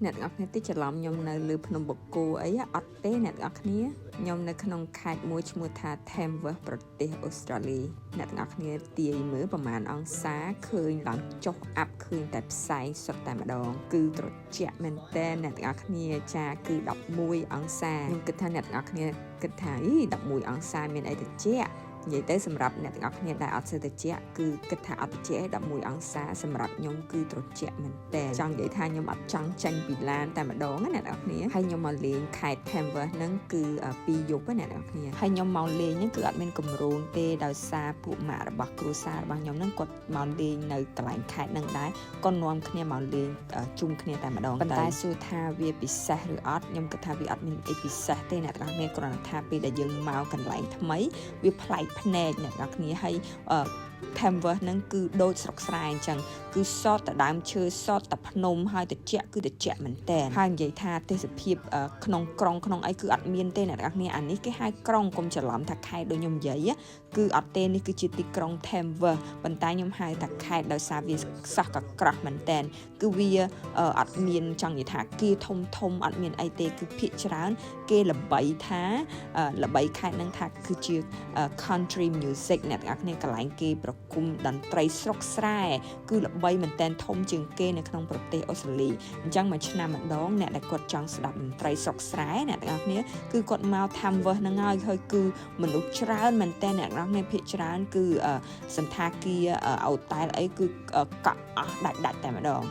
អ្នកទាំងអស់គ្នាតិចច្រឡំខ្ញុំនៅលើភ្នំបូកគោអីអត់ទេអ្នកទាំងអស់គ្នាខ្ញុំនៅក្នុងខេត្តមួយឈ្មោះថា Tamworth ប្រទេសអូស្ត្រាលីអ្នកទាំងអស់គ្នាទាយមើលប្រហែលអង្សាឃើញឡើងចុះអាប់ឃើញតែផ្សែងសុទ្ធតែម្ដងគឺត្រជាក់មែនតើអ្នកទាំងអស់គ្នាចាគឺ11អង្សាខ្ញុំគិតថាអ្នកទាំងអស់គ្នាគិតថា11អង្សាមានអីត្រជាក់និយាយទៅសម្រាប់អ្នកទាំងអស់គ្នាដែលអត់សូវត្រជាក់គឺគិតថាអត់ត្រជាក់11អង្សាសម្រាប់ខ្ញុំគឺត្រជាក់មែនតើចង់និយាយថាខ្ញុំអត់ចង់ចាញ់ពីឡានតែម្ដងណាអ្នកទាំងអស់គ្នាហើយខ្ញុំមកលេងខេត្ត Tamworth ហ្នឹងគឺ2យប់ណាអ្នកទាំងអស់គ្នាហើយខ្ញុំមកលេងហ្នឹងគឺអត់មានកម្រោងទេដោយសារពួកម៉ាក់របស់គ្រួសាររបស់ខ្ញុំហ្នឹងគាត់មកលេងនៅកន្លែងខេត្តហ្នឹងដែរគាត់នាំគ្នាមកលេងជុំគ្នាតែម្ដងប៉ុន្តែសួរថាវាពិសេសឬអត់ខ្ញុំគិតថាវាអត់មានអីពិសេសទេអ្នកទាំងអស់គ្នាគ្រាន់តែថាពេលដែលយើងមកកន្លែងថ្មីវាប្លែកភ្នែកអ្នកទាំងអស់គ្នាហើយTamworth ហ្នឹងគឺដូចស្រុកស្រែអញ្ចឹងគឺសតតែដើមឈើសតតែភ្នំហើយត្រជាក់គឺត្រជាក់មែនតើហើយនិយាយថាទេសភាពក្នុងក្រុងក្នុងអីគឺអត់មានទេអ្នកទាំងអស់គ្នាអានេះគេហៅក្រុងកុំច្រឡំថាខេត្តដូចខ្ញុំនិយាយគឺអត់ទេនេះគឺជាទីក្រុង Tamworth ប៉ុន្តែខ្ញុំហៅថាខេត្តដោយសារវាសោះក៏ក្រោះមែនតើគឺវាអត់មានចង់និយាយថាគេធំអត់មានអីទេគឺភាគច្រើនគេល្បីថាល្បីខេត្តហ្នឹងថាគឺជា country music អ្នកទាំងអស់គ្នាកន្លែងគេប្រគំតន្ត្រីស្រុកស្រែគឺល្បីមែនតែនធំជាងគេនៅក្នុងប្រទេសអូស្ត្រាលីអញ្ចឹងមួយឆ្នាំម្ដងអ្នកដែលគាត់ចង់ស្ដាប់តន្ត្រីស្រុកស្រែអ្នកទាំងអស់គ្នាគឺគាត់មក Tamworth ហ្នឹងហើយគឺមនុស្សច្រើនមែនតែនអ្នកទាំងអស់គ្នាភាគច្រើនគឺសន្តាគារអូតែលអីគឺកក់អស់ដាច់តែម្ដង